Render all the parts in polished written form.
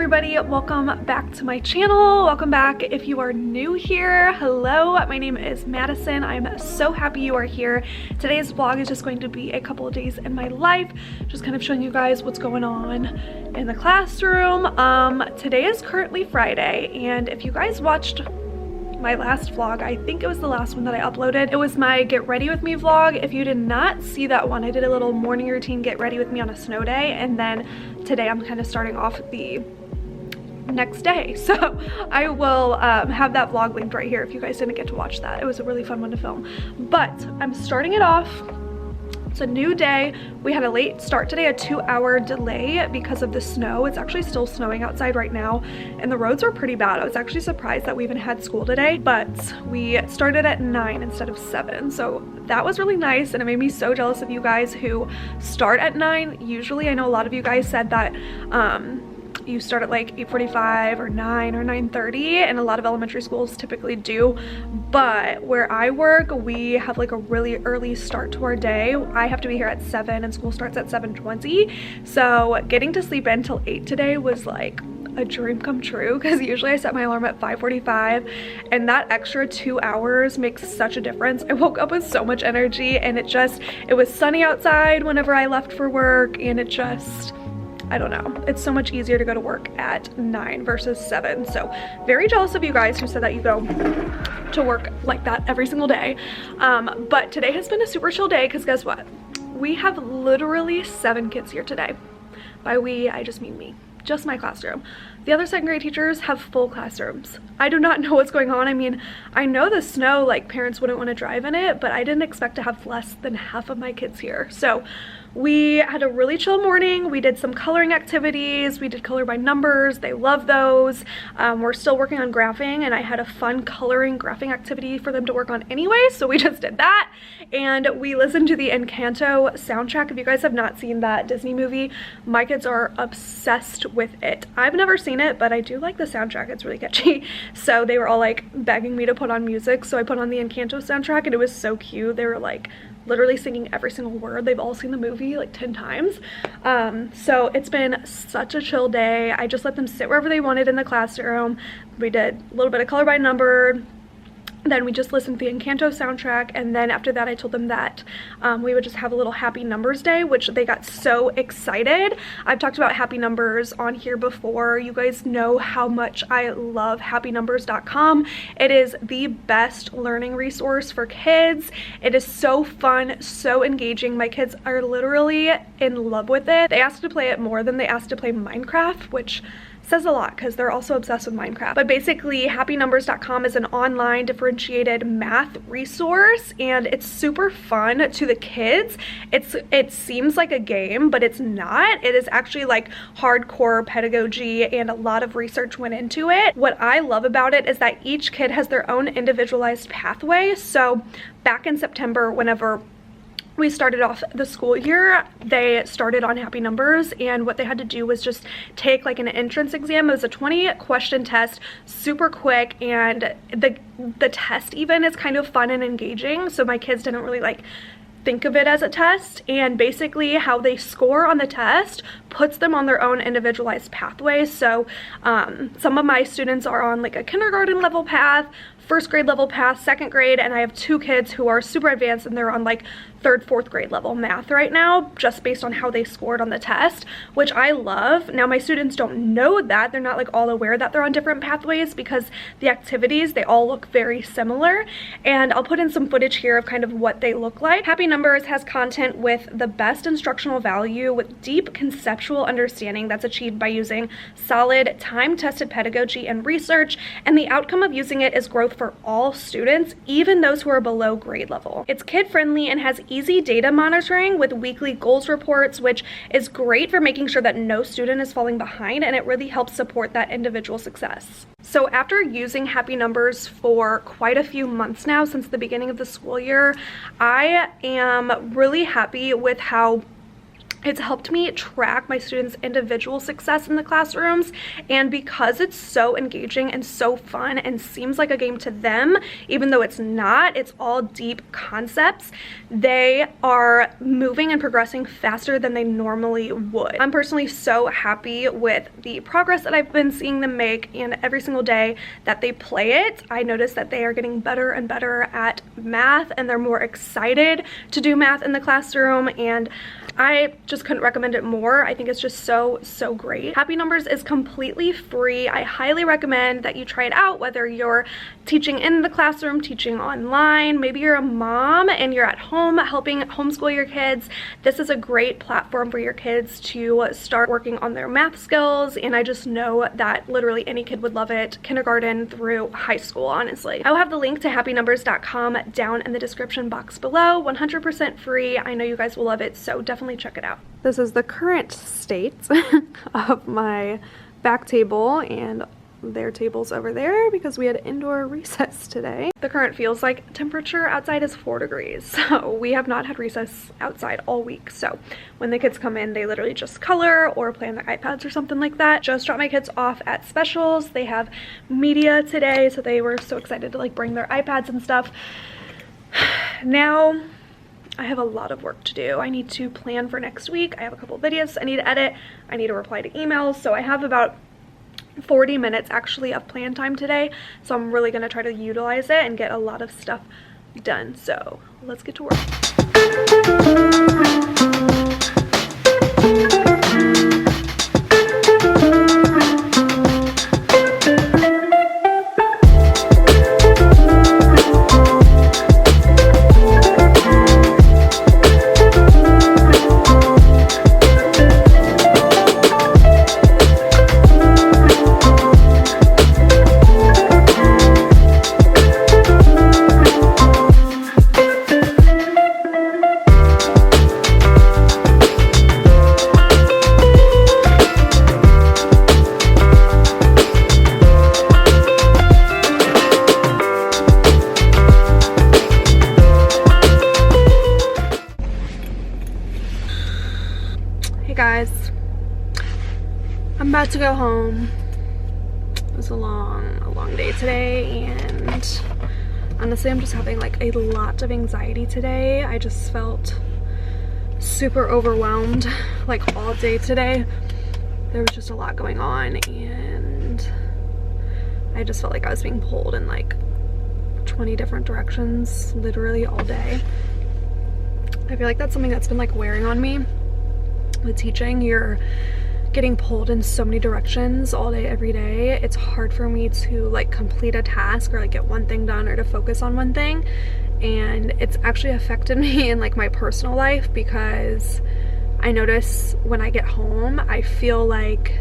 everybody, welcome back to my channel. Welcome back if you are new here. Hello, my name is Madison. I'm so happy you are here. Today's vlog is just going to be a couple of days in my life, just kind of showing you guys what's going on in the classroom. Today is currently Friday, and if you guys watched my last vlog, I think it was the last one that I uploaded, it was my get ready with me vlog. If you did not see that one, I did a little morning routine get ready with me on a snow day, and then today I'm kind of starting off the next day, so I will have that vlog linked right here if you guys didn't get to watch that. It was a really fun one to film, but I'm starting it off. It's a new day. We had a late start today, a 2-hour delay because of the snow. It's actually still snowing outside right now, and the roads are pretty bad. I was actually surprised that we even had school today, but we started at 9 instead of 7, so that was really nice, and it made me so jealous of you guys who start at 9. Usually, I know a lot of you guys said that you start at like 8:45 or 9 or 9:30, and a lot of elementary schools typically do, but where I work, we have like a really early start to our day. I have to be here at 7 and school starts at 7:20, so getting to sleep until 8 today was like a dream come true, because usually I set my alarm at 5:45, and that extra 2 hours makes such a difference. I woke up with so much energy, and it was sunny outside whenever I left for work, and I don't know, it's so much easier to go to work at 9 versus 7. So very jealous of you guys who said that you go to work like that every single day. But today has been a super chill day, because guess what? We have literally 7 kids here today. By we, I just mean me, just my classroom. The other second grade teachers have full classrooms. I do not know what's going on. I mean, I know the snow, like parents wouldn't want to drive in it, but I didn't expect to have less than half of my kids here. So we had a really chill morning. We did some coloring activities. We did color by numbers. They love those. We're still working on graphing, and I had a fun coloring graphing activity for them to work on anyway, so we just did that. And we listened to the Encanto soundtrack. If you guys have not seen that Disney movie, my kids are obsessed with it. I've never seen it, but I do like the soundtrack. It's really catchy. So they were all like begging me to put on music, so I put on the Encanto soundtrack, and it was so cute. They were like literally singing every single word. They've all seen the movie like 10 times. So it's been such a chill day. I just let them sit wherever they wanted in the classroom. We did a little bit of color by number. Then we just listened to the Encanto soundtrack, and then after that I told them that we would just have a little happy numbers day, which they got so excited. I've talked about happy numbers on here before. You guys know how much I love happynumbers.com. It is the best learning resource for kids. It is so fun, so engaging. My kids are literally in love with it. They asked to play it more than they asked to play Minecraft, which says a lot because they're also obsessed with Minecraft. But basically, happynumbers.com is an online differentiated math resource, and it's super fun to the kids. It seems like a game, but it's not. It is actually like hardcore pedagogy, and a lot of research went into it. What I love about it is that each kid has their own individualized pathway. So back in September, whenever we started off the school year, they started on happy numbers, and what they had to do was just take like an entrance exam. It was a 20-question test, super quick, and the test even is kind of fun and engaging, so my kids didn't really like think of it as a test, and basically how they score on the test puts them on their own individualized pathway. So some of my students are on like a kindergarten level path, first grade level path, second grade, and I have 2 kids who are super advanced, and they're on like 3rd, 4th grade level math right now, just based on how they scored on the test, which I love. Now my students don't know that. They're not like all aware that they're on different pathways, because the activities, they all look very similar, and I'll put in some footage here of kind of what they look like. Happy Numbers has content with the best instructional value, with deep conceptual understanding that's achieved by using solid, time-tested pedagogy and research, and the outcome of using it is growth for all students, even those who are below grade level. It's kid-friendly and has easy data monitoring with weekly goals reports, which is great for making sure that no student is falling behind, and it really helps support that individual success. So after using Happy Numbers for quite a few months now, since the beginning of the school year, I am really happy with how It's helped me track my students' individual success in the classrooms, and because it's so engaging and so fun and seems like a game to them, even though it's not, it's all deep concepts, they are moving and progressing faster than they normally would. I'm personally so happy with the progress that I've been seeing them make, and every single day that they play it, I notice that they are getting better and better at math, and they're more excited to do math in the classroom, and I just couldn't recommend it more. I think it's just so great. Happy Numbers is completely free. I highly recommend that you try it out, whether you're teaching in the classroom, teaching online, maybe you're a mom and you're at home helping homeschool your kids. This is a great platform for your kids to start working on their math skills, and I just know that literally any kid would love it, kindergarten through high school, honestly. I will have the link to happynumbers.com down in the description box below. 100% free. I know you guys will love it, so definitely check it out. This is the current state of my back table, and their table's over there because we had indoor recess today. The current feels like temperature outside is 4 degrees, so we have not had recess outside all week. So when the kids come in, they literally just color or play on their iPads or something like that. Just dropped my kids off at Specials. They have media today, so they were so excited to like bring their iPads and stuff. Now I have a lot of work to do. I need to plan for next week. I have a couple videos I need to edit. I need to reply to emails. So I have about 40 minutes actually of plan time today. So I'm really going to try to utilize it and get a lot of stuff done. So let's get to work. Hey guys, I'm about to go home. It was a long day today, and honestly I'm just having like a lot of anxiety today. I just felt super overwhelmed like all day today. There was just a lot going on, and I just felt like I was being pulled in like 20 different directions literally all day. I feel like that's something that's been like wearing on me with teaching. You're getting pulled in so many directions all day, every day. It's hard for me to like complete a task or like get one thing done or to focus on one thing, and it's actually affected me in like my personal life because I notice when I get home I feel like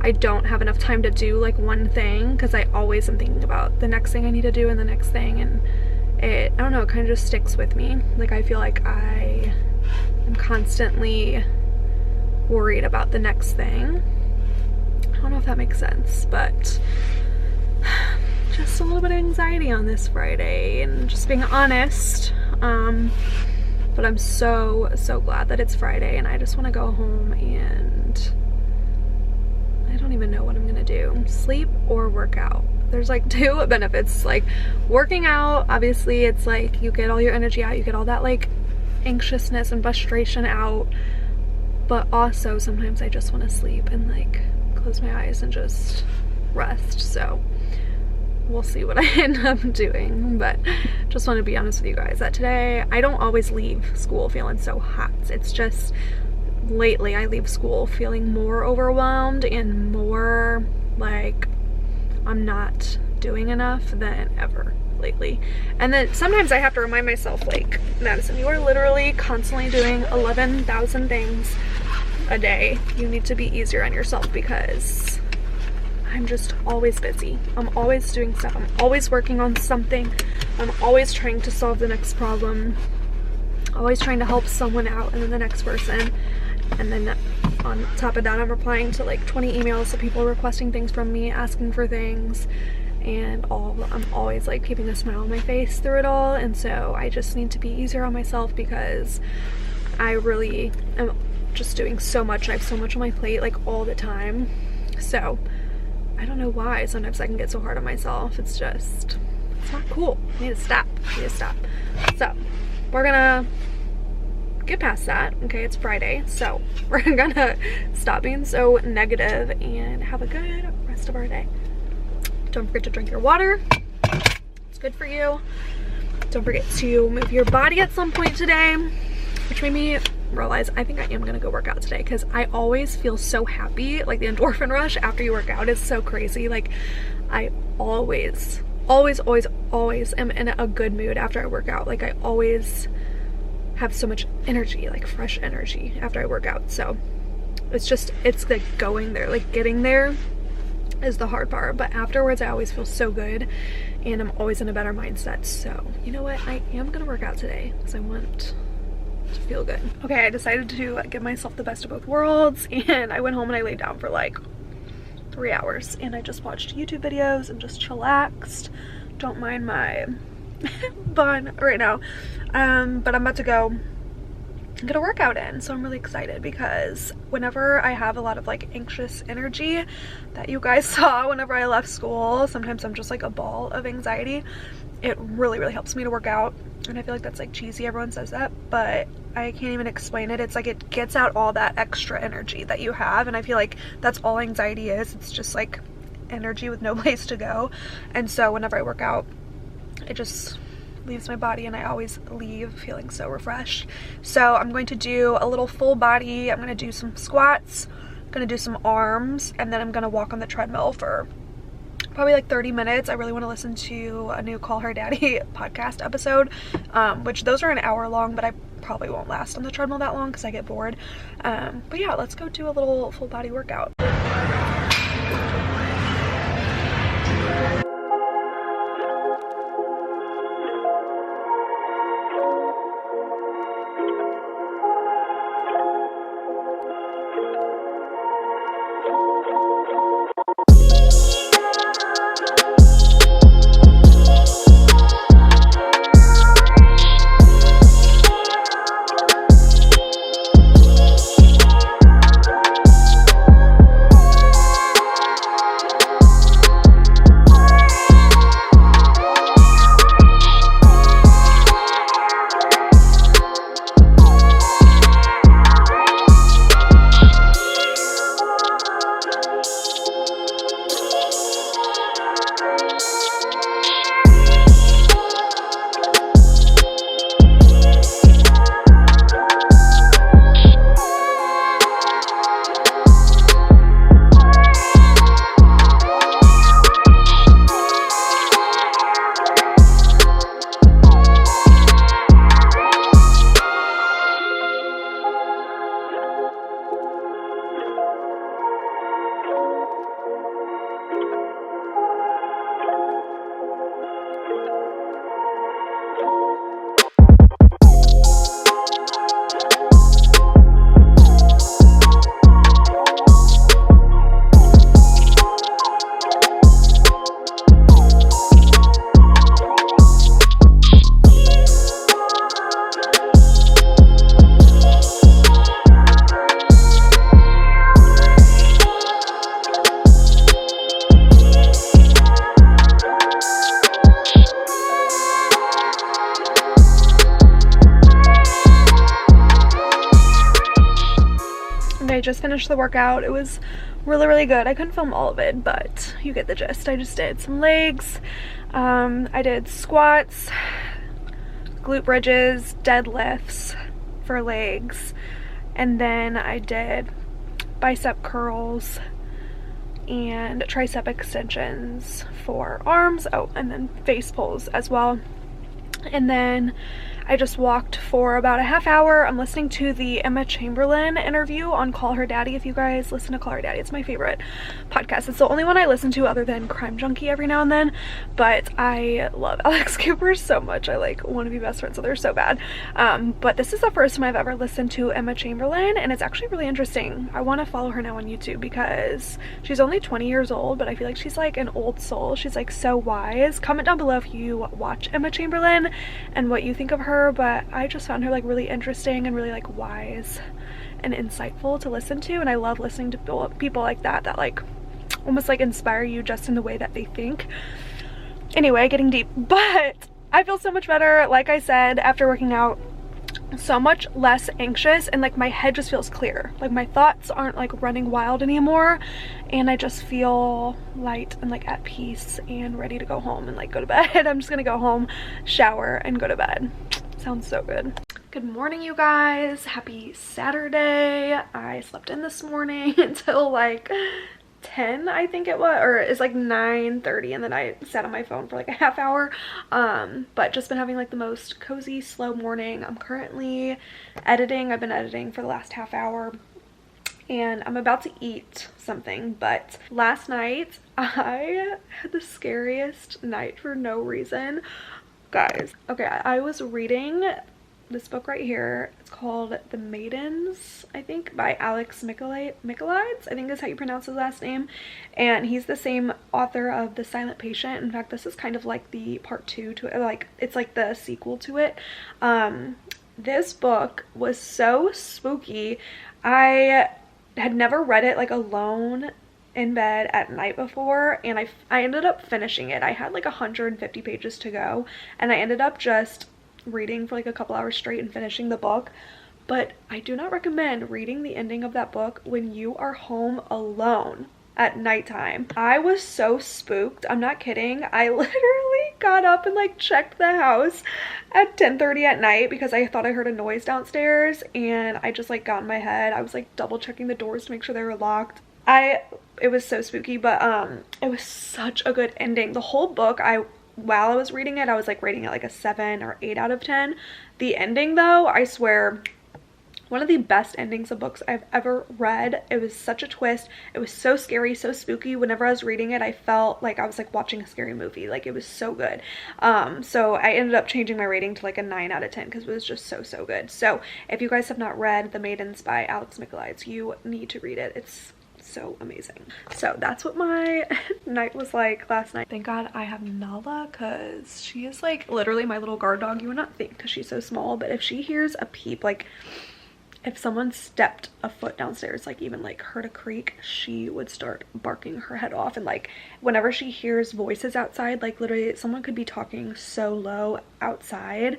I don't have enough time to do like one thing because I always am thinking about the next thing I need to do and the next thing, and I don't know, it kind of just sticks with me. Like I feel like I'm constantly worried about the next thing. I don't know if that makes sense, but just a little bit of anxiety on this Friday, and just being honest. But I'm so glad that it's Friday, and I just want to go home, and I don't even know what I'm gonna do. Sleep or work out. There's like 2 benefits. Like working out, obviously it's like you get all your energy out, you get all that like anxiousness and frustration out, but also sometimes I just want to sleep and like close my eyes and just rest. So we'll see what I end up doing, but just want to be honest with you guys that today I don't always leave school feeling so hot. It's just lately I leave school feeling more overwhelmed and more like I'm not doing enough than ever lately. And then sometimes I have to remind myself, like, Madison, you are literally constantly doing 11,000 things a day. You need to be easier on yourself because I'm just always busy. I'm always doing stuff. I'm always working on something. I'm always trying to solve the next problem. Always trying to help someone out and then the next person. And then on top of that, I'm replying to like 20 emails of people requesting things from me, asking for things. And I'm always like keeping a smile on my face through it all, and so I just need to be easier on myself because I really am just doing so much and I have so much on my plate like all the time. So I don't know why sometimes I can get so hard on myself. It's not cool. I need to stop. So we're gonna get past that. Okay, it's Friday, so we're gonna stop being so negative and have a good rest of our day. Don't forget to drink your water. It's good for you. Don't forget to move your body at some point today, which made me realize I think I am gonna go work out today because I always feel so happy. Like the endorphin rush after you work out is so crazy. Like I always am in a good mood after I work out. Like I always have so much energy, like fresh energy after I work out. So it's like going there, like getting there is the hard part, but afterwards I always feel so good and I'm always in a better mindset. So you know what, I am gonna work out today because I want to feel good. Okay, I decided to give myself the best of both worlds and I went home and I laid down for like 3 hours and I just watched YouTube videos and just chillaxed. Don't mind my bun right now, but I'm about to go get a workout in, so I'm really excited because whenever I have a lot of like anxious energy that you guys saw whenever I left school, sometimes I'm just like a ball of anxiety. It really helps me to work out, and I feel like that's like cheesy, everyone says that, but I can't even explain it. It's like it gets out all that extra energy that you have, and I feel like that's all anxiety is. It's just like energy with no place to go. And so whenever I work out, it just leaves my body and I always leave feeling so refreshed. So I'm going to do a little full body. I'm going to do some squats, I'm going to do some arms, and then I'm going to walk on the treadmill for probably like 30 minutes. I really want to listen to a new Call Her Daddy podcast episode, which those are an hour long, but I probably won't last on the treadmill that long because I get bored. But yeah, let's go do a little full body workout. I just finished the workout. It was really good. I couldn't film all of it, but you get the gist. I just did some legs. I did squats, glute bridges, deadlifts for legs, and then I did bicep curls and tricep extensions for arms. Oh, and then face pulls as well. And then I just walked for about a half hour. I'm listening to the Emma Chamberlain interview on Call Her Daddy. If you guys listen to Call Her Daddy, it's my favorite podcast. It's the only one I listen to other than Crime Junkie every now and then, but I love Alex Cooper so much. I like want to be best friends with her so bad. But this is the first time I've ever listened to Emma Chamberlain, and it's actually really interesting. I want to follow her now on YouTube because she's only 20 years old, but I feel like she's like an old soul. She's like so wise. Comment down below if you watch Emma Chamberlain and what you think of her, but I just found her like really interesting and really like wise and insightful to listen to, and I love listening to people like that like almost like inspire you just in the way that they think. Anyway, getting deep, but I feel so much better, like I said, after working out. So much less anxious, and like my head just feels clear, like my thoughts aren't like running wild anymore, and I just feel light and like at peace and ready to go home and like go to bed. I'm just gonna go home, shower, and go to bed. Sounds so good. Good morning, you guys. Happy Saturday. I slept in this morning until like 10, I think it was, or it's like 9:30, and then I sat on my phone for like a half hour. But just been having like the most cozy, slow morning. I'm currently editing. I've been editing for the last half hour, and I'm about to eat something. But last night I had the scariest night for no reason, guys. Okay, I was reading this book right here. It's called The Maidens, I think, by Alex Michaelides, I think is how you pronounce his last name, and he's the same author of The Silent Patient. In fact, this is kind of like the part 2 to it, like it's like the sequel to it. This book was so spooky. I had never read it like alone in bed at night before, and I ended up finishing it. I had like 150 pages to go, and I ended up just reading for like a couple hours straight and finishing the book. But I do not recommend reading the ending of that book when you are home alone at nighttime. I was so spooked, I'm not kidding. I literally got up and like checked the house at 10:30 at night because I thought I heard a noise downstairs, and I just like got in my head. I was like double checking the doors to make sure they were locked. It was so spooky, but it was such a good ending. The whole book, while I was reading it, I was like rating it like a 7 or 8 out of 10. The ending though, I swear, one of the best endings of books I've ever read. It was such a twist. It was so scary, so spooky. Whenever I was reading it, I felt like I was like watching a scary movie. Like, it was so good. So I ended up changing my rating to like a 9 out of 10 because it was just so good. So if you guys have not read The Maidens by Alex Michaelides, you need to read it. It's so amazing. So that's what my night was like last night. Thank God I have Nala, because she is like literally my little guard dog. You would not think because she's so small, but if she hears a peep, like if someone stepped a foot downstairs, like even like heard a creak, she would start barking her head off. And like whenever she hears voices outside, like literally someone could be talking so low outside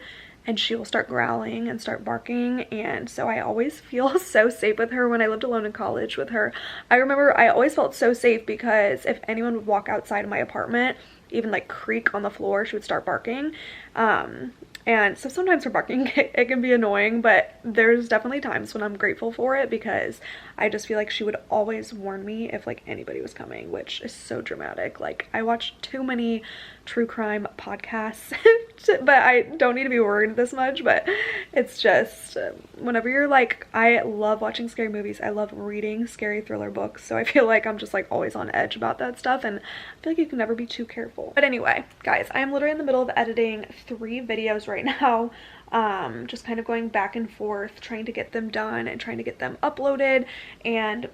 and she will start growling and start barking. And so I always feel so safe with her. When I lived alone in college with her, I remember I always felt so safe because if anyone would walk outside of my apartment, even like creak on the floor, she would start barking. And so sometimes her barking, it can be annoying, but there's definitely times when I'm grateful for it because I just feel like she would always warn me if like anybody was coming, which is so dramatic. Like, I watch too many true crime podcasts, but I don't need to be worried this much. But it's just whenever you're like, I love watching scary movies. I love reading scary thriller books. So I feel like I'm just like always on edge about that stuff, and I feel like you can never be too careful. But anyway, guys, I am literally in the middle of editing 3 videos right now. Just kind of going back and forth, trying to get them done and trying to get them uploaded, and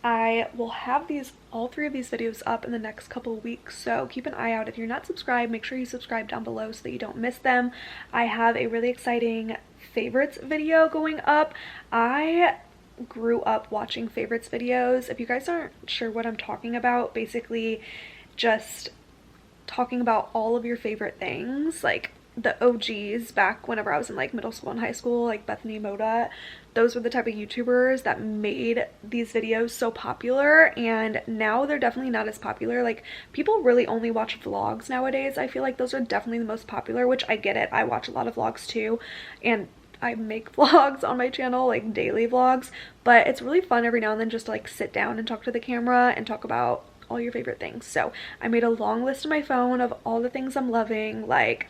I will have all 3 of these videos up in the next couple of weeks, so keep an eye out. If you're not subscribed, make sure you subscribe down below so that you don't miss them. I have a really exciting favorites video going up. I grew up watching favorites videos. If you guys aren't sure what I'm talking about, basically just talking about all of your favorite things, like the OGs back whenever I was in like middle school and high school, like Bethany Moda. Those were the type of YouTubers that made these videos so popular, and now they're definitely not as popular. Like, people really only watch vlogs nowadays. I feel like those are definitely the most popular, which I get it. I watch a lot of vlogs too, and I make vlogs on my channel, like daily vlogs, but it's really fun every now and then just to like sit down and talk to the camera and talk about all your favorite things. So I made a long list on my phone of all the things I'm loving, like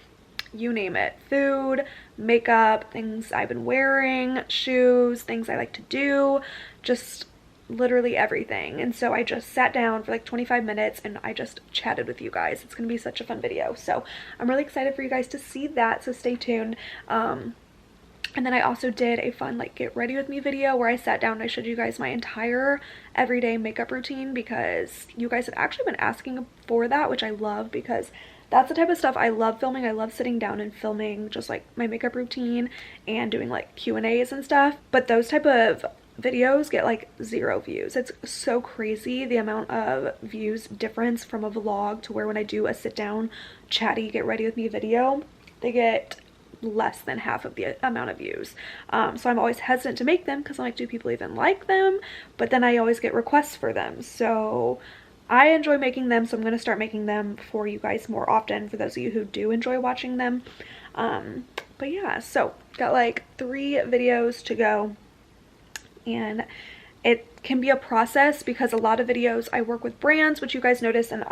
you name it, food, makeup, things I've been wearing, shoes, things I like to do, just literally everything. And so I just sat down for like 25 minutes and I just chatted with you guys. It's gonna be such a fun video, so I'm really excited for you guys to see that, so stay tuned. And then I also did a fun like get ready with me video where I sat down and I showed you guys my entire everyday makeup routine, because you guys have actually been asking for that, which I love, because that's the type of stuff I love filming. I love sitting down and filming just like my makeup routine and doing like Q&As and stuff. But those type of videos get like 0 views. It's so crazy the amount of views difference from a vlog to where when I do a sit down chatty get ready with me video, they get less than half of the amount of views. So I'm always hesitant to make them because I'm like, do people even like them? But then I always get requests for them, so I enjoy making them, so I'm going to start making them for you guys more often, for those of you who do enjoy watching them. But yeah, so got like 3 videos to go, and it can be a process because a lot of videos I work with brands, which you guys notice, and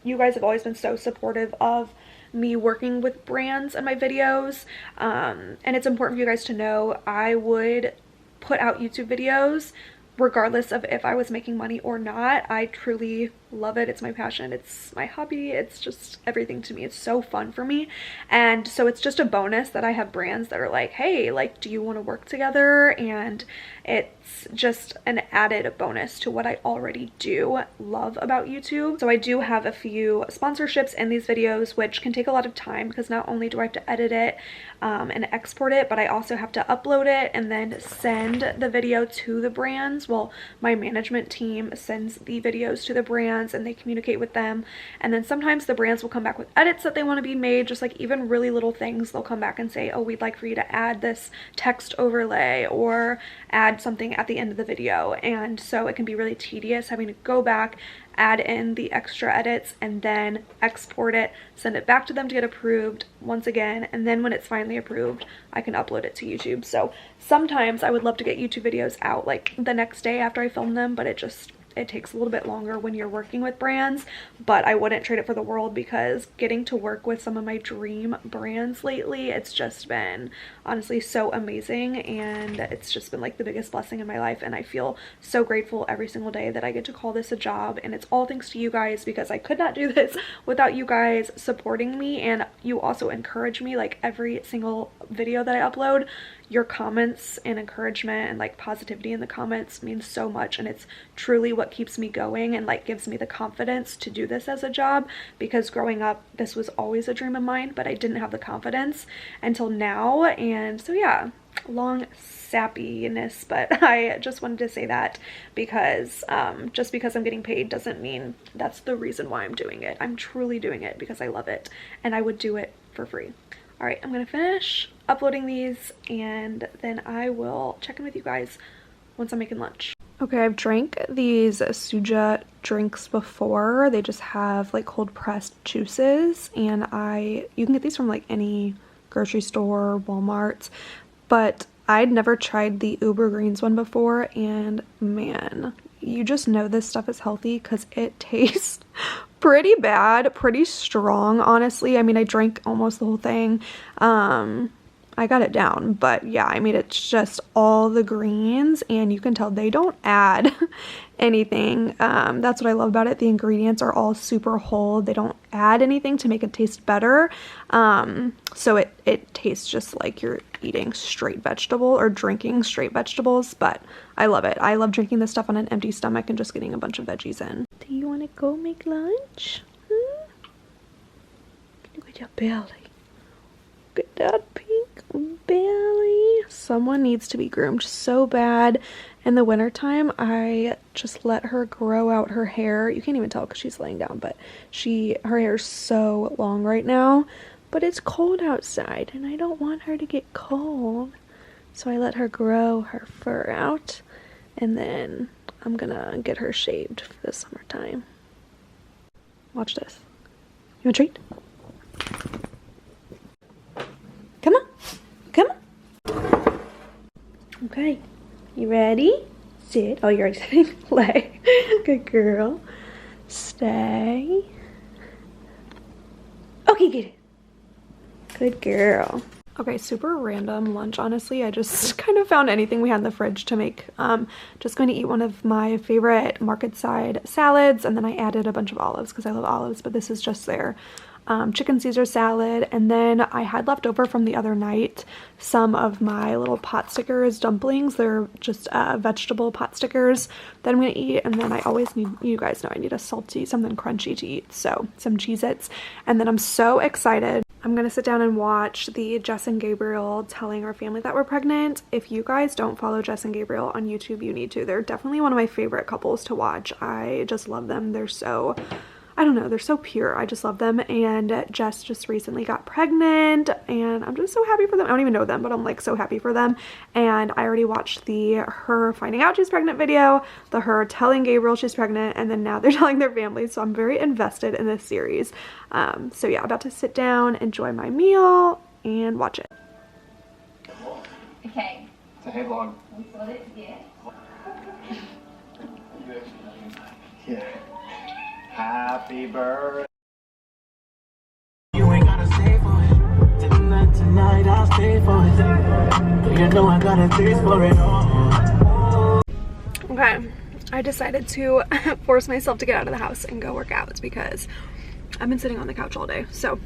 you guys have always been so supportive of me working with brands in my videos, and it's important for you guys to know I would put out YouTube videos regardless of if I was making money or not. I truly love it. It's my passion. It's my hobby. It's just everything to me. It's so fun for me. And so it's just a bonus that I have brands that are like, hey, like, do you want to work together? And it's just an added bonus to what I already do love about YouTube. So I do have a few sponsorships in these videos, which can take a lot of time because not only do I have to edit it and export it, but I also have to upload it and then send the video to the brands. Well, my management team sends the videos to the brands and they communicate with them, and then sometimes the brands will come back with edits that they want to be made, just like even really little things. They'll come back and say, oh, we'd like for you to add this text overlay or add something at the end of the video. And so it can be really tedious having to go back, add in the extra edits, and then export it, send it back to them to get approved once again, and then when it's finally approved, I can upload it to YouTube. So sometimes I would love to get YouTube videos out like the next day after I film them, but it takes a little bit longer when you're working with brands. But I wouldn't trade it for the world because getting to work with some of my dream brands lately, it's just been honestly so amazing, and it's just been like the biggest blessing in my life, and I feel so grateful every single day that I get to call this a job. And it's all thanks to you guys, because I could not do this without you guys supporting me, and you also encourage me. Like every single video that I upload, your comments and encouragement and like positivity in the comments means so much, and it's truly what keeps me going and like gives me the confidence to do this as a job, because growing up this was always a dream of mine, but I didn't have the confidence until now. And so yeah, long sappiness, but I just wanted to say that because just because I'm getting paid doesn't mean that's the reason why I'm doing it. I'm truly doing it because I love it, and I would do it for free. All right, I'm gonna finish uploading these and then I will check in with you guys once I'm making lunch. Okay, I've drank these Suja drinks before. They just have like cold pressed juices, and you can get these from like any grocery store, Walmart, but I'd never tried the Uber Greens one before, and man, you just know this stuff is healthy because it tastes pretty bad, pretty strong, honestly. I mean, I drank almost the whole thing. I got it down, but yeah, I mean, it's just all the greens, and you can tell they don't add anything. That's what I love about it. The ingredients are all super whole. They don't add anything to make it taste better. So it tastes just like you're eating straight vegetable or drinking straight vegetables, but I love it. I love drinking this stuff on an empty stomach and just getting a bunch of veggies in. Do you want to go make lunch? Look at your belly. Look at that pink belly. Someone needs to be groomed so bad. In the wintertime, I just let her grow out her hair. You can't even tell because she's laying down, but her hair is so long right now. But it's cold outside, and I don't want her to get cold. So I let her grow her fur out, and then I'm gonna get her shaved for the summertime. Watch this. You want a treat? Come on. Come on. Okay. You ready? Sit. Oh, you're already sitting. Lay. Good girl. Stay. Okay, get it. Good girl. Okay, super random lunch, honestly. I just kind of found anything we had in the fridge to make. Just going to eat one of my favorite market side salads, and then I added a bunch of olives because I love olives, but this is just their chicken Caesar salad, and then I had left over from the other night some of my little pot stickers dumplings. They're just vegetable pot stickers that I'm gonna eat, and then I always need, you guys know I need a salty, something crunchy to eat, so some Cheez-Its. And then I'm so excited. I'm gonna sit down and watch the Jess and Gabriel telling our family that we're pregnant. If you guys don't follow Jess and Gabriel on YouTube, you need to. They're definitely one of my favorite couples to watch. I just love them. They're so, I don't know, they're so pure. I just love them. And Jess just recently got pregnant, and I'm just so happy for them. I don't even know them, but I'm like so happy for them. And I already watched the her finding out she's pregnant video, the her telling Gabriel she's pregnant, and then now they're telling their family. So I'm very invested in this series. So yeah, about to sit down, enjoy my meal, and watch it. Okay. It's a hay vlog. We saw it, yeah. Yeah. Happy birthday. You ain't gotta stay for it. Tonight I'll stay for it. You know I got a taste for it all. Okay, I decided to force myself to get out of the house and go work out because I've been sitting on the couch all day. So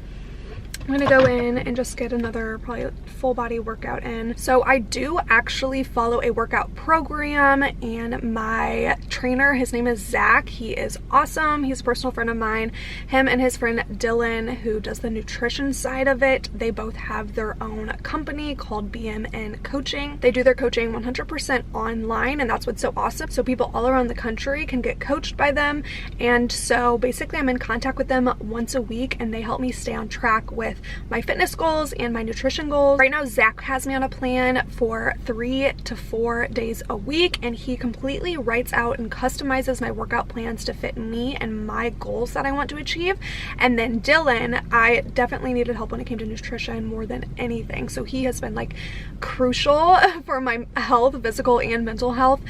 I'm gonna go in and just get another probably full body workout in. So I do actually follow a workout program, and my trainer, his name is Zach. He is awesome. He's a personal friend of mine. Him and his friend Dylan, who does the nutrition side of it, they both have their own company called BMN Coaching. They do their coaching 100% online, and that's what's so awesome. So people all around the country can get coached by them. And so basically I'm in contact with them once a week, and they help me stay on track with my fitness goals and my nutrition goals. Right now Zach has me on a plan for 3 to 4 days a week, and he completely writes out and customizes my workout plans to fit me and my goals that I want to achieve. And then Dylan, I definitely needed help when it came to nutrition more than anything, so he has been like crucial for my health, physical and mental health,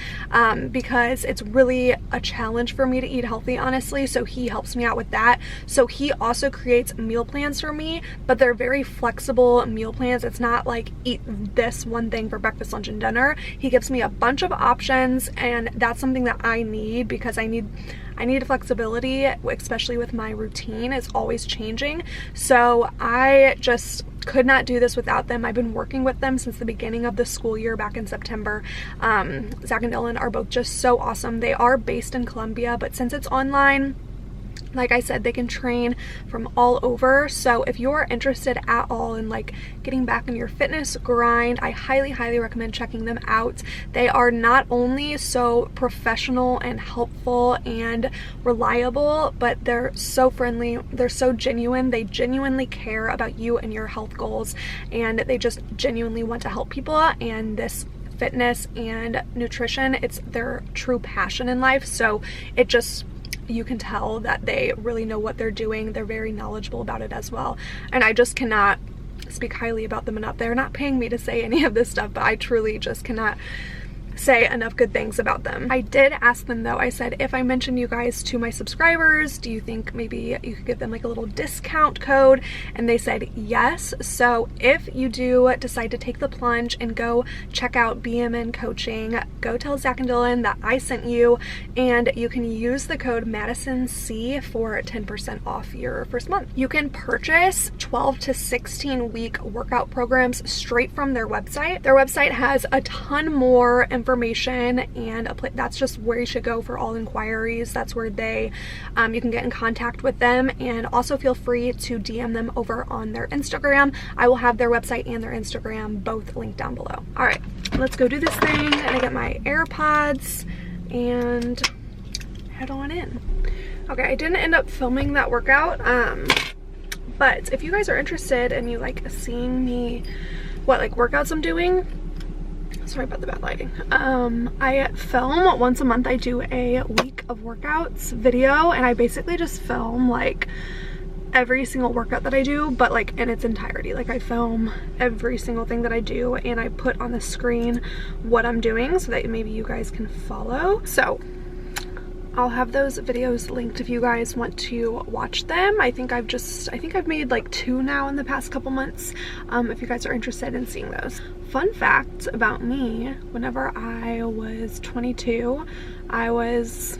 because it's really a challenge for me to eat healthy, honestly. So he helps me out with that. So he also creates meal plans for me, but they're very flexible meal plans. It's not like eat this one thing for breakfast, lunch, and dinner. He gives me a bunch of options, and that's something that I need because I need flexibility, especially with my routine. It's always changing. So I just could not do this without them. I've been working with them since the beginning of the school year back in September. Zach and Dylan are both just so awesome. They are based in Columbia, but since it's online, like I said, they can train from all over. So if you're interested at all in like getting back in your fitness grind, I highly recommend checking them out. They are not only so professional and helpful and reliable, but they're so friendly. They're so genuine. They genuinely care about you and your health goals, and they just genuinely want to help people. And this fitness and nutrition, it's their true passion in life. So it just, you can tell that they really know what they're doing. They're very knowledgeable about it as well. And I just cannot speak highly about them enough. They're not paying me to say any of this stuff, but I truly just cannot say enough good things about them. I did ask them though, I said, if I mention you guys to my subscribers, do you think maybe you could give them like a little discount code? And they said yes. So if you do decide to take the plunge and go check out BMN Coaching, go tell Zach and Dylan that I sent you, and you can use the code MadisonC for 10% off your first month. You can purchase 12 to 16 week workout programs straight from their website. Their website has a ton more information, and that's just where you should go for all inquiries. That's where they you can get in contact with them, and also feel free to DM them over on their Instagram. I will have their website and their Instagram both linked down below. All right, let's go do this thing, and I get my AirPods and head on in. Okay, I didn't end up filming that workout, but if you guys are interested and you like seeing me what like workouts I'm doing, sorry about the bad lighting. I film once a month. I do a week of workouts video, and I basically just film like every single workout that I do, but like in its entirety. Like I film every single thing that I do, and I put on the screen what I'm doing so that maybe you guys can follow. So I'll have those videos linked if you guys want to watch them. I think I've made like 2 now in the past couple months, if you guys are interested in seeing those. Fun fact about me, whenever I was 22, I was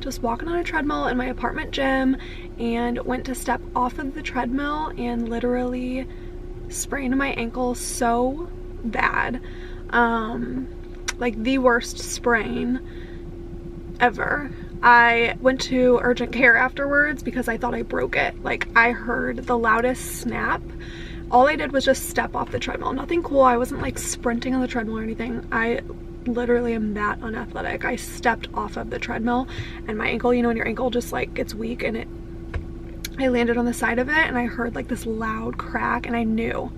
just walking on a treadmill in my apartment gym and went to step off of the treadmill and literally sprained my ankle so bad. Like the worst sprain ever. I went to urgent care afterwards because I thought I broke it. Like, I heard the loudest snap. All I did was just step off the treadmill. Nothing cool. I wasn't like sprinting on the treadmill or anything. I literally am that unathletic. I stepped off of the treadmill and my ankle, you know when your ankle just like gets weak, and I landed on the side of it and I heard like this loud crack, and I knew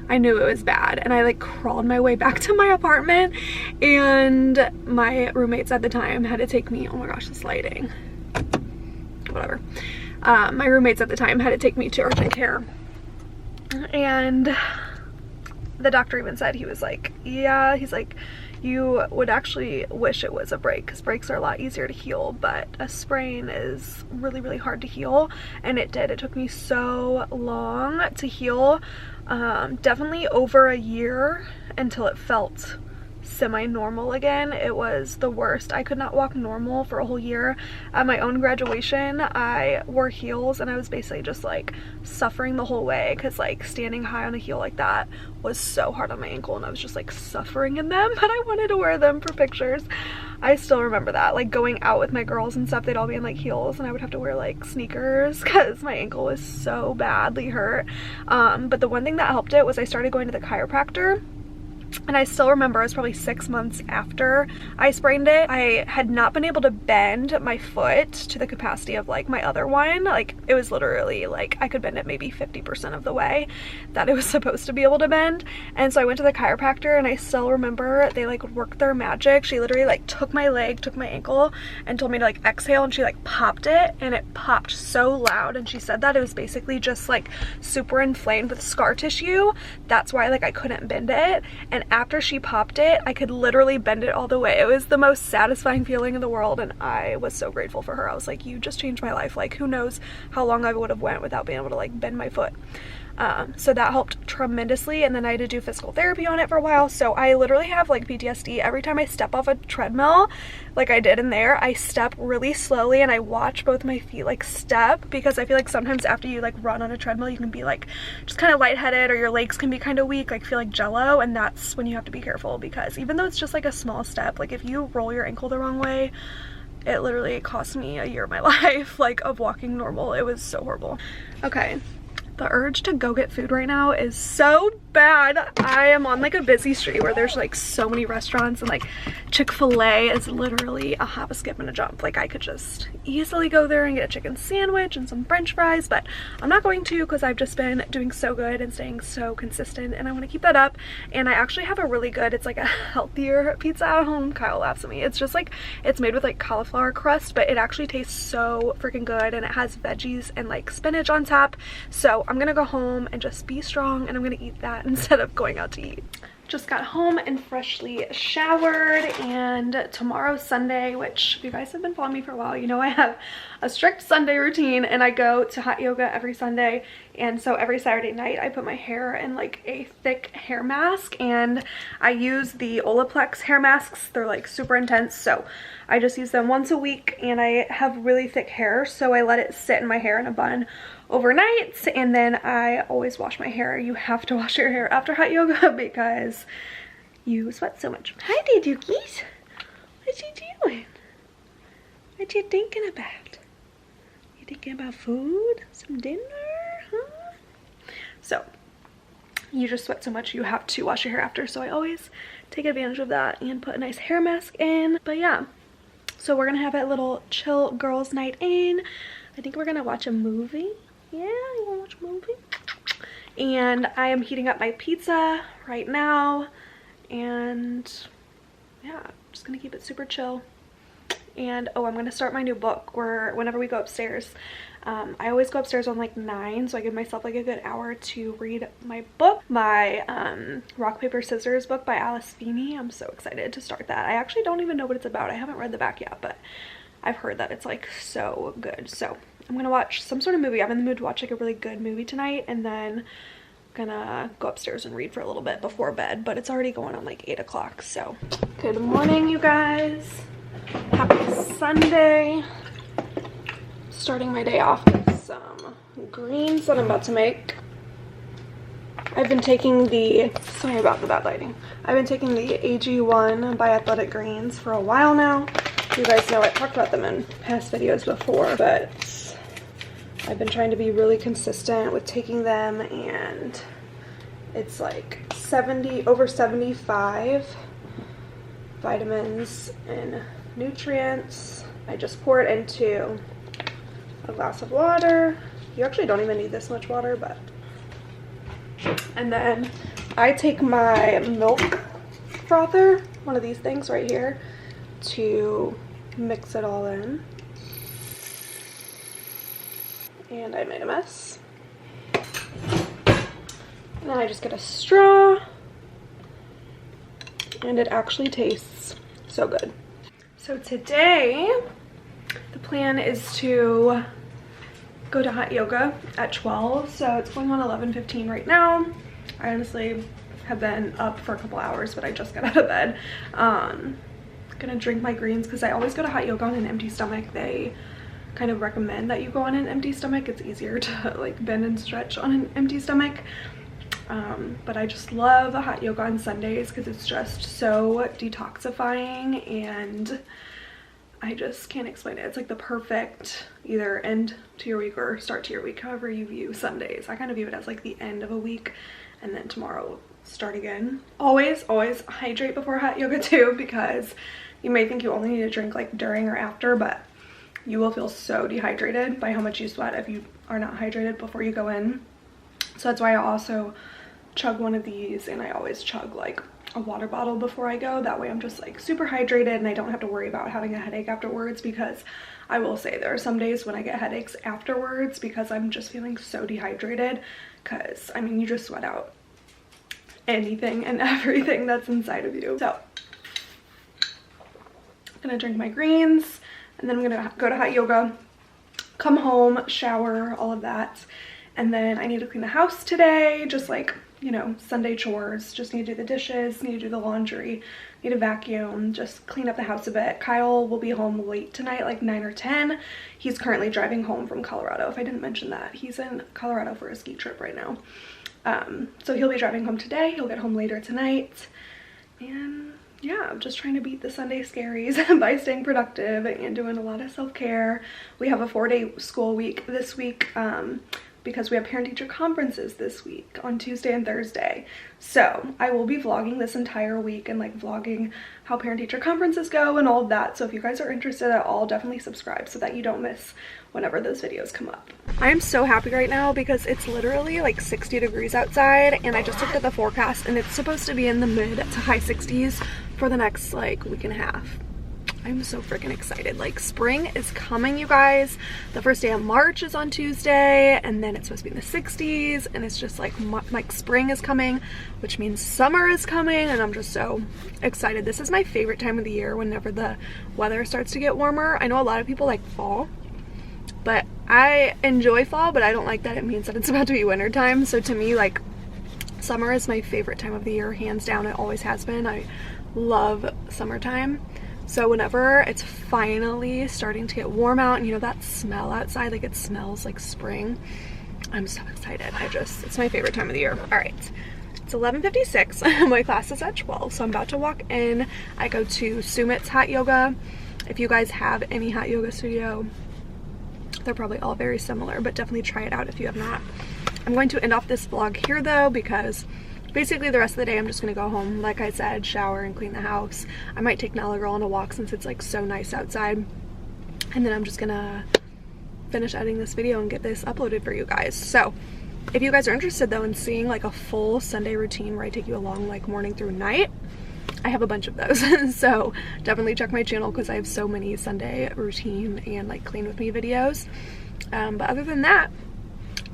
it was bad, and I like crawled my way back to my apartment, and my roommates at the time had to take me, oh my gosh, this lighting, whatever. My roommates at the time had to take me to urgent care, and the doctor even said, he was like, yeah, he's like, you would actually wish it was a break, because breaks are a lot easier to heal, but a sprain is really, really hard to heal. And it did. It took me so long to heal, definitely over a year, until it felt semi-normal again. It was the worst. I could not walk normal for a whole year. At my own graduation, I wore heels, and I was basically just like suffering the whole way, because like standing high on a heel like that was so hard on my ankle, and I was just like suffering in them, but I wanted to wear them for pictures. I still remember that, like going out with my girls and stuff, they'd all be in like heels, and I would have to wear like sneakers because my ankle was so badly hurt. But the one thing that helped it was I started going to the chiropractor. And I still remember, it was probably 6 months after I sprained it. I had not been able to bend my foot to the capacity of like my other one. Like, it was literally like I could bend it maybe 50% of the way that it was supposed to be able to bend. And so I went to the chiropractor, and I still remember they like worked their magic. She literally like took my leg, took my ankle, and told me to like exhale, and she like popped it, and it popped so loud. And she said that it was basically just like super inflamed with scar tissue. That's why like I couldn't bend it. And after she popped it, I could literally bend it all the way. It was the most satisfying feeling in the world, and I was so grateful for her. I was like, you just changed my life. Like, who knows how long I would have went without being able to like bend my foot. So that helped tremendously, and then I had to do physical therapy on it for a while. So I literally have like PTSD. Every time I step off a treadmill, like I did in there, I step really slowly, and I watch both my feet like step, because I feel like sometimes after you like run on a treadmill, you can be like just kind of lightheaded, or your legs can be kind of weak, like feel like jello, and that's when you have to be careful, because even though it's just like a small step, like if you roll your ankle the wrong way, it literally cost me a year of my life, like of walking normal. It was so horrible. Okay. The urge to go get food right now is so bad. I am on like a busy street where there's like so many restaurants, and like Chick-fil-A is literally a hop, a skip, and a jump. Like, I could just easily go there and get a chicken sandwich and some french fries, but I'm not going to, because I've just been doing so good and staying so consistent, and I want to keep that up. And I actually have a really good, it's like a healthier pizza at home. Kyle laughs at me. It's just like, it's made with like cauliflower crust, but it actually tastes so freaking good, and it has veggies and like spinach on top. So I'm gonna go home and just be strong, and I'm gonna eat that instead of going out to eat. Just got home and freshly showered, and tomorrow's Sunday, which if you guys have been following me for a while, you know I have a strict Sunday routine, and I go to hot yoga every Sunday. And so every Saturday night I put my hair in like a thick hair mask, and I use the Olaplex hair masks. They're like super intense, so I just use them once a week, and I have really thick hair, so I let it sit in my hair in a bun overnight, and then I always wash my hair. You have to wash your hair after hot yoga because you sweat so much. Hi there, Dookies. What you doing? What you thinking about? You thinking about food? Some dinner? Huh? So you just sweat so much, you have to wash your hair after, so I always take advantage of that and put a nice hair mask in. But yeah, so we're gonna have a little chill girls night in. I think we're gonna watch a movie. Yeah, you wanna watch a movie? And I am heating up my pizza right now, and yeah, I'm just gonna keep it super chill. And oh, I'm gonna start my new book where whenever we go upstairs, I always go upstairs on like 9, so I give myself like a good hour to read my book, my rock paper scissors book by Alice Feeney. I'm so excited to start that. I actually don't even know what it's about. I haven't read the back yet, but I've heard that it's like so good. So I'm gonna watch some sort of movie. I'm in the mood to watch like a really good movie tonight, and then gonna go upstairs and read for a little bit before bed, but it's already going on like 8 o'clock. So good morning, you guys. Happy Sunday. starting my day off with some greens that I'm about to make. I've been taking the, sorry about the bad lighting. I've been taking the AG1 by Athletic Greens for a while now. You guys know I've talked about them in past videos before, but I've been trying to be really consistent with taking them, and it's like over 75 vitamins and nutrients. I just pour it into a glass of water. You actually don't even need this much water, but. And then I take my milk frother, one of these things right here, to mix it all in. And I made a mess. And then I just get a straw, and it actually tastes so good. So today, the plan is to go to hot yoga at 12, so it's going on 11:15 right now. I honestly have been up for a couple hours, but I just got out of bed. Gonna drink my greens because I always go to hot yoga on an empty stomach. They kind of recommend that you go on an empty stomach. It's easier to like bend and stretch on an empty stomach. But I just love hot yoga on Sundays because it's just so detoxifying, and I just can't explain it. It's like the perfect either end to your week or start to your week, however you view Sundays. I kind of view it as like the end of a week, and then tomorrow start again. Always hydrate before hot yoga too, because you may think you only need to drink like during or after, but you will feel so dehydrated by how much you sweat if you are not hydrated before you go in. So that's why I also chug one of these, and I always chug like a water bottle before I go. That way I'm just like super hydrated and I don't have to worry about having a headache afterwards, because I will say there are some days when I get headaches afterwards because I'm just feeling so dehydrated, because I mean you just sweat out anything and everything that's inside of you. So I'm gonna drink my greens, and then I'm gonna go to hot yoga, come home, shower, all of that, and then I need to clean the house today, just like, you know, Sunday chores. Just need to do the dishes, need to do the laundry, need to vacuum, just clean up the house a bit. Kyle will be home late tonight, like 9 or 10. He's currently driving home from Colorado, if I didn't mention that. He's in Colorado for a ski trip right now. So he'll be driving home today. He'll get home later tonight. And yeah, I'm just trying to beat the Sunday scaries by staying productive and doing a lot of self-care. We have a 4-day school week this week, because we have parent-teacher conferences this week on Tuesday and Thursday. So I will be vlogging this entire week and like vlogging how parent-teacher conferences go and all of that. So if you guys are interested at all, definitely subscribe so that you don't miss whenever those videos come up. I am so happy right now because it's literally like 60 degrees outside, and I just looked at the forecast and it's supposed to be in the mid to high 60s for the next like week and a half. I'm so freaking excited. Like, spring is coming, you guys. The first day of March is on Tuesday, and then it's supposed to be in the 60s, and it's just like spring is coming, which means summer is coming, and I'm just so excited. This is my favorite time of the year, whenever the weather starts to get warmer. I know a lot of people like fall, but I enjoy fall, but I don't like that it means that it's about to be winter time. So to me, like, summer is my favorite time of the year, hands down. It always has been. I love summertime. So whenever it's finally starting to get warm out, and you know that smell outside, like it smells like spring, I'm so excited. It's my favorite time of the year. All right, it's 11:56. My class is at 12, so I'm about to walk in. I go to Sumit's hot yoga. If you guys have any hot yoga studio, they're probably all very similar, but definitely try it out if you have not. I'm going to end off this vlog here though, because basically the rest of the day I'm just gonna go home, like I said, shower and clean the house. I might take Nala Girl on a walk since it's like so nice outside, and then I'm just gonna finish editing this video and get this uploaded for you guys. So if you guys are interested though in seeing like a full Sunday routine where I take you along like morning through night, I have a bunch of those. So definitely check my channel because I have so many Sunday routine and like clean with me videos. But other than that,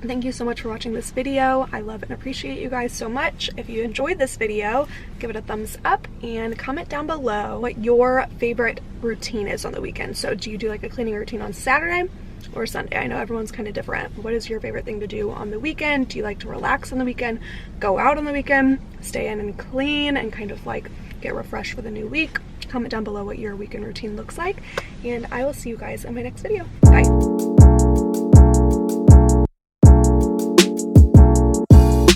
thank you so much for watching this video. I love and appreciate you guys so much. If you enjoyed this video, give it a thumbs up and comment down below what your favorite routine is on the weekend. So do you do like a cleaning routine on Saturday or Sunday? I know everyone's kind of different. What is your favorite thing to do on the weekend? Do you like to relax on the weekend, go out on the weekend, stay in and clean and kind of like get refreshed for the new week? Comment down below what your weekend routine looks like, and I will see you guys in my next video. Bye.